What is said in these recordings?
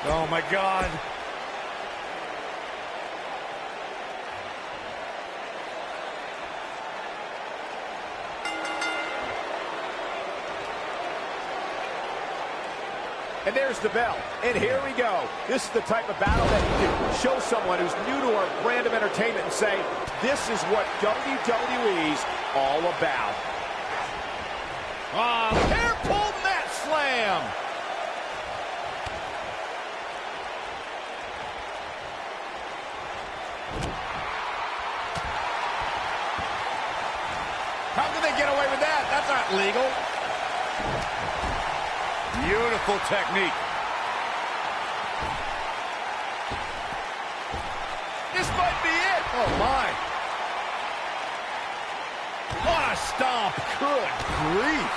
Oh, my God. And there's the bell. And here we go. This is the type of battle that you can show someone who's new to our brand of entertainment and say, this is what WWE's all about. Hair pull mat slam. How can they get away with that? That's not legal. Beautiful technique. This might be it. Oh, my. What a stomp. Good grief.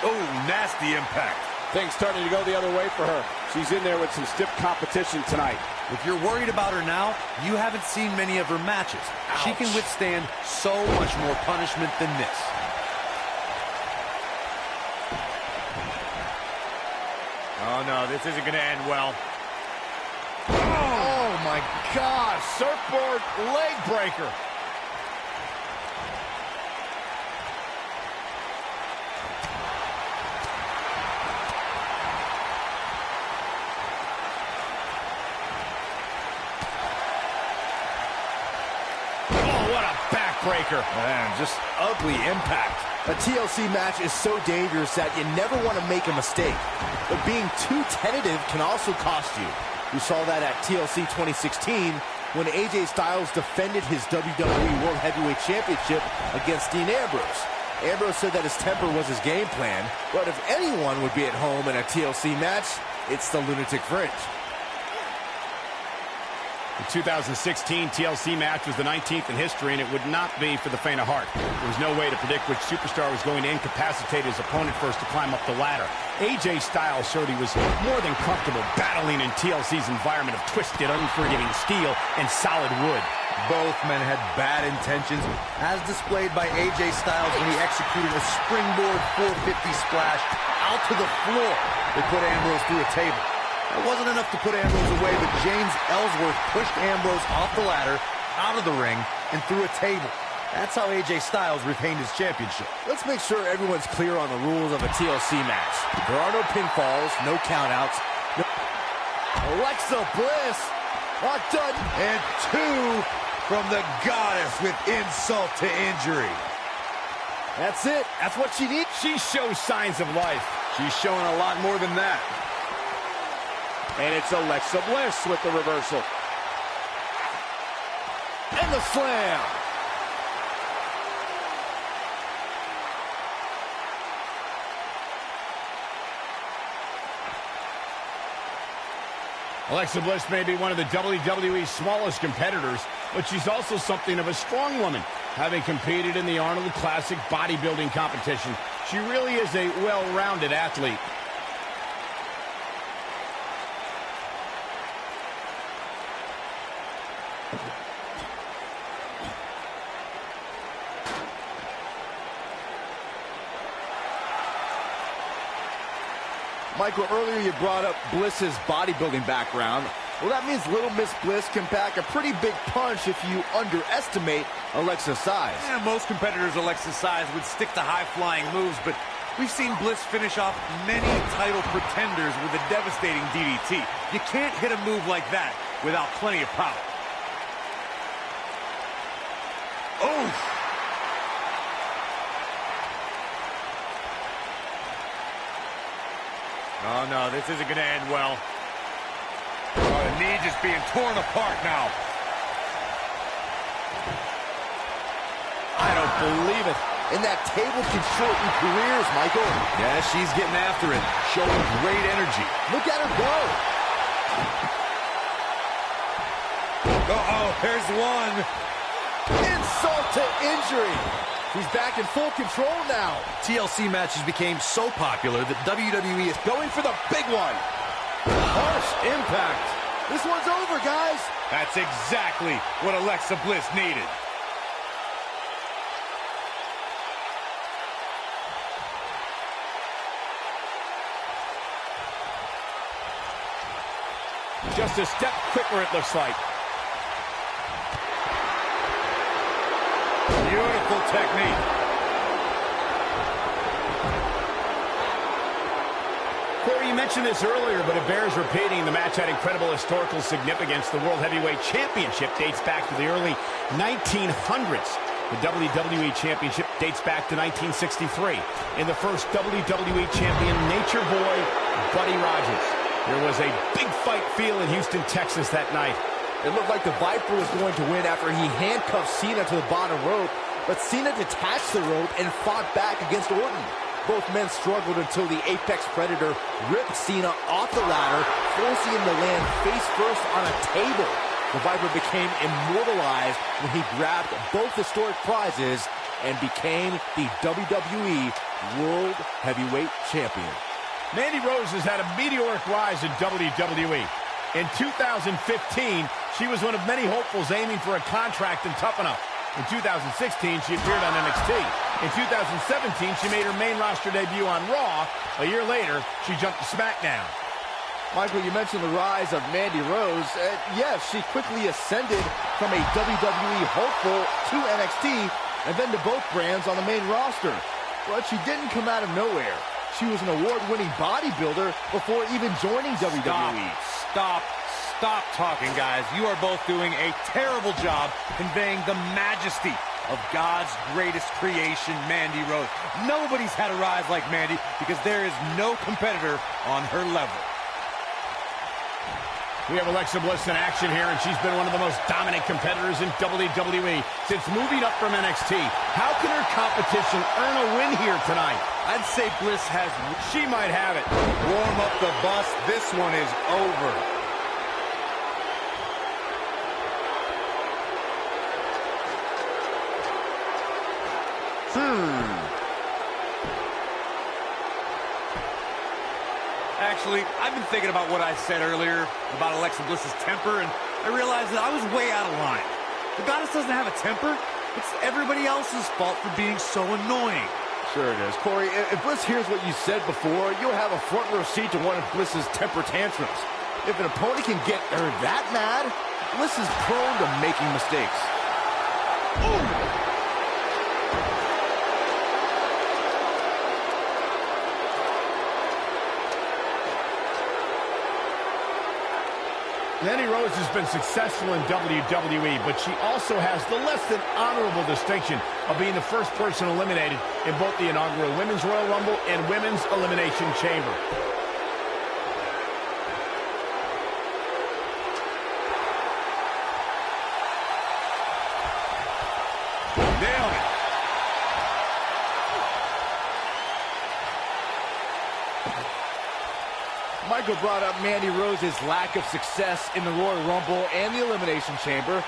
Oh, nasty impact. Things starting to go the other way for her. She's in there with some stiff competition tonight. If you're worried about her now, you haven't seen many of her matches. Ouch. She can withstand so much more punishment than this. Oh, no, this isn't going to end well. Oh, my God. Surfboard leg breaker. Breaker. Man, just ugly impact. A TLC match is so dangerous that you never want to make a mistake. But being too tentative can also cost you. We saw that at TLC 2016 when AJ Styles defended his WWE World Heavyweight Championship against Dean Ambrose. Ambrose said that his temper was his game plan, but if anyone would be at home in a TLC match, it's the Lunatic Fringe. The 2016 TLC match was the 19th in history, and it would not be for the faint of heart. There was no way to predict which superstar was going to incapacitate his opponent first to climb up the ladder. AJ Styles showed he was more than comfortable battling in TLC's environment of twisted, unforgiving steel and solid wood. Both men had bad intentions, as displayed by AJ Styles when he executed a springboard 450 splash out to the floor that put Ambrose through a table. It wasn't enough to put Ambrose away, but James Ellsworth pushed Ambrose off the ladder, out of the ring, and through a table. That's how AJ Styles retained his championship. Let's make sure everyone's clear on the rules of a TLC match. There are no pinfalls, no countouts. No... Alexa Bliss, not done. And two from the goddess with insult to injury. That's it. That's what she needs. She shows signs of life. She's showing a lot more than that. And it's Alexa Bliss with the reversal. And the slam. Alexa Bliss may be one of the WWE's smallest competitors, but she's also something of a strong woman. Having competed in the Arnold Classic bodybuilding competition, she really is a well-rounded athlete. Michael, earlier you brought up Bliss's bodybuilding background. Well, that means Little Miss Bliss can pack a pretty big punch if you underestimate Alexa's size. Yeah, most competitors Alexa's size would stick to high-flying moves, but we've seen Bliss finish off many title pretenders with a devastating DDT. You can't hit a move like that without plenty of power. Oh! Oh, no, this isn't going to end well. Oh, the knee just being torn apart now. I don't believe it. And that table can shorten careers, Michael. Yeah, she's getting after it, showing great energy. Look at her go. Uh-oh, here's one. Insult to injury. He's back in full control now. TLC matches became so popular that WWE is going for the big one. Harsh impact. This one's over, guys. That's exactly what Alexa Bliss needed. Just a step quicker, it looks like. Beautiful technique. Corey, you mentioned this earlier, but it bears repeating. The match had incredible historical significance. The World Heavyweight Championship dates back to the early 1900s. The WWE Championship dates back to 1963. And the first WWE Champion, Nature Boy, Buddy Rogers. There was a big fight feel in Houston, Texas that night. It looked like the Viper was going to win after he handcuffed Cena to the bottom rope, but Cena detached the rope and fought back against Orton. Both men struggled until the Apex Predator ripped Cena off the ladder, forcing him to land face first on a table. The Viper became immortalized when he grabbed both historic prizes and became the WWE World Heavyweight Champion. Mandy Rose has had a meteoric rise in WWE. In 2015, she was one of many hopefuls aiming for a contract in Tough Enough. In 2016, she appeared on NXT. In 2017, she made her main roster debut on Raw. A year later, she jumped to SmackDown. Michael, you mentioned the rise of Mandy Rose. Yes, she quickly ascended from a WWE hopeful to NXT and then to both brands on the main roster. But she didn't come out of nowhere. She was an award-winning bodybuilder before even joining WWE. Stop talking, guys. You are both doing a terrible job conveying the majesty of God's greatest creation, Mandy Rose. Nobody's had a rise like Mandy because there is no competitor on her level. We have Alexa Bliss in action here, and she's been one of the most dominant competitors in WWE since moving up from NXT. How can her competition earn a win here tonight? I'd say Bliss has... She might have it. Warm up the bus. This one is over. Actually, I've been thinking about what I said earlier about Alexa Bliss's temper, and I realized that I was way out of line. The goddess doesn't have a temper. It's everybody else's fault for being so annoying. Sure it is. Corey, if Bliss hears what you said before, you'll have a front row seat to one of Bliss's temper tantrums. If an opponent can get her that mad, Bliss is prone to making mistakes. Ooh! Mandy Rose has been successful in WWE, but she also has the less than honorable distinction of being the first person eliminated in both the inaugural Women's Royal Rumble and Women's Elimination Chamber. Nailed it. Michael brought up Mandy Rose's lack of success in the Royal Rumble and the Elimination Chamber,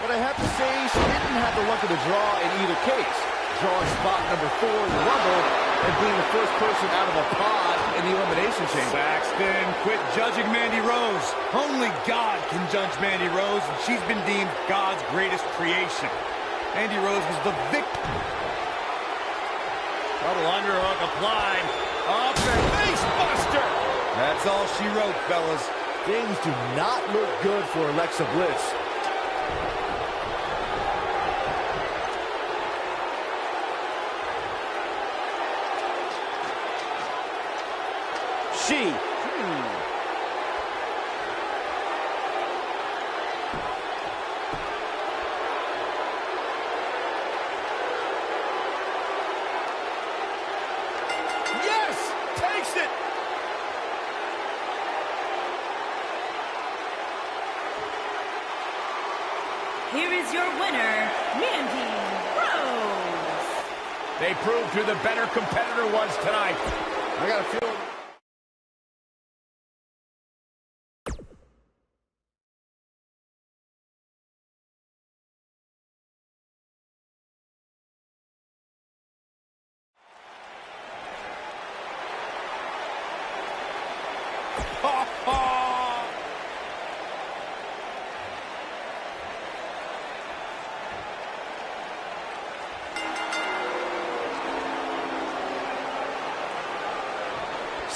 but I have to say she didn't have the luck of the draw in either case. Drawing spot number 4 in the Rumble and being the first person out of a pod in the Elimination Chamber. Saxton, quit judging Mandy Rose. Only God can judge Mandy Rose, and she's been deemed God's greatest creation. Mandy Rose was the victim. Double underhook applied. Up and face buster. That's all she wrote, fellas. Things do not look good for Alexa Bliss. Yes! Takes it! Here is your winner, Mandy Rose. They proved who the better competitor was tonight. I got a feeling.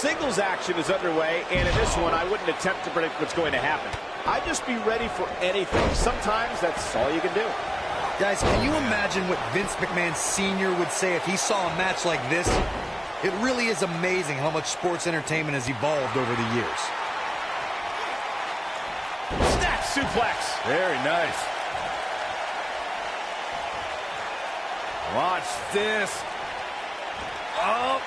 singles action is underway, and in this one, I wouldn't attempt to predict what's going to happen. I'd just be ready for anything. Sometimes that's all you can do. Guys, can you imagine what Vince McMahon Sr. would say if he saw a match like this? It really is amazing how much sports entertainment has evolved over the years. Snap suplex. Very nice. Watch this. Oh.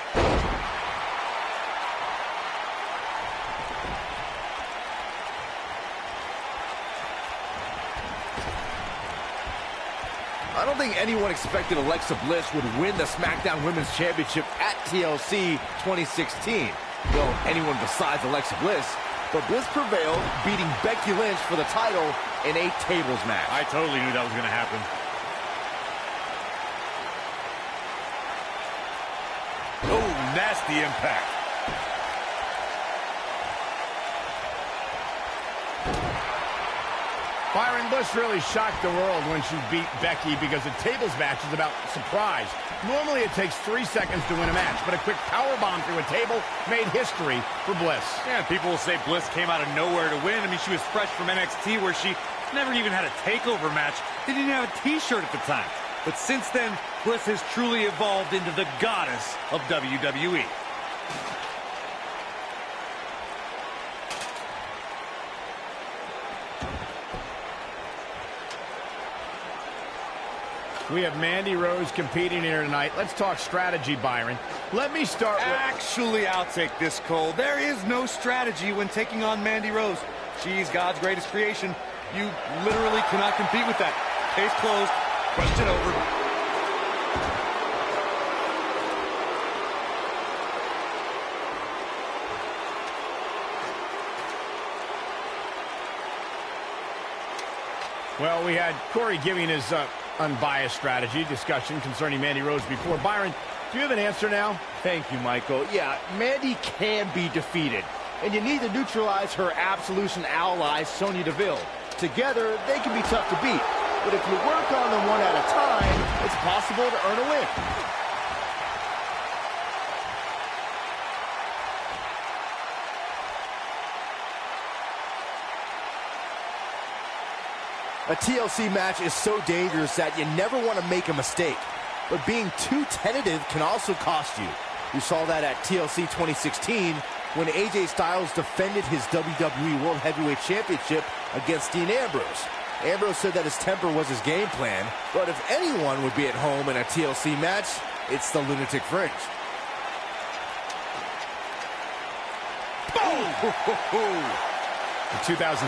I don't think anyone expected Alexa Bliss would win the SmackDown Women's Championship at TLC 2016. Well, anyone besides Alexa Bliss. But Bliss prevailed, beating Becky Lynch for the title in a tables match. I totally knew that was going to happen. Oh, nasty impact. Byron, Bliss really shocked the world when she beat Becky because a tables match is about surprise. Normally it takes 3 seconds to win a match, but a quick powerbomb through a table made history for Bliss. Yeah, people will say Bliss came out of nowhere to win. I mean, she was fresh from NXT where she never even had a takeover match. They didn't have a t-shirt at the time. But since then, Bliss has truly evolved into the goddess of WWE. We have Mandy Rose competing here tonight. Let's talk strategy, Byron. Let me start with... Actually, I'll take this, Cole. There is no strategy when taking on Mandy Rose. She's God's greatest creation. You literally cannot compete with that. Case closed. Question over. Well, we had Corey giving his unbiased strategy discussion concerning Mandy Rose before. Byron, do you have an answer now? Thank you, Michael. Yeah, Mandy can be defeated, and you need to neutralize her Absolution ally, Sonya Deville. Together, they can be tough to beat, but if you work on them one at a time, it's possible to earn a win. A TLC match is so dangerous that you never want to make a mistake. But being too tentative can also cost you. We saw that at TLC 2016 when AJ Styles defended his WWE World Heavyweight Championship against Dean Ambrose. Ambrose said that his temper was his game plan, but if anyone would be at home in a TLC match, it's the Lunatic Fringe. The 2016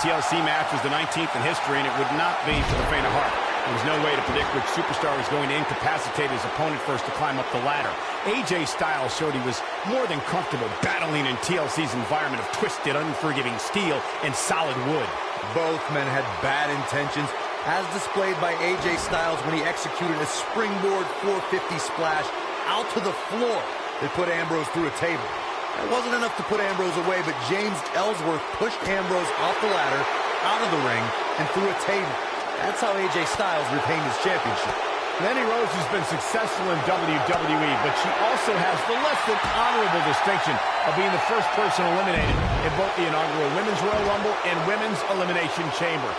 TLC match was the 19th in history, and it would not be for the faint of heart. There was no way to predict which superstar was going to incapacitate his opponent first to climb up the ladder. AJ Styles showed he was more than comfortable battling in TLC's environment of twisted, unforgiving steel and solid wood. Both men had bad intentions, as displayed by AJ Styles when he executed a springboard 450 splash out to the floor that put Ambrose through a table. It wasn't enough to put Ambrose away, but James Ellsworth pushed Ambrose off the ladder, out of the ring, and through a table. That's how AJ Styles retained his championship. Mandy Rose has been successful in WWE, but she also has the less than honorable distinction of being the first person eliminated in both the inaugural Women's Royal Rumble and Women's Elimination Chamber.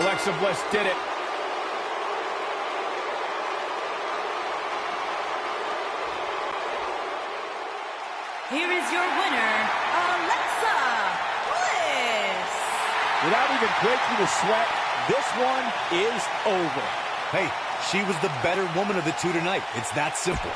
Alexa Bliss did it. Here is your winner, Alexa Bliss. Without even breaking a sweat, this one is over. Hey, she was the better woman of the two tonight. It's that simple.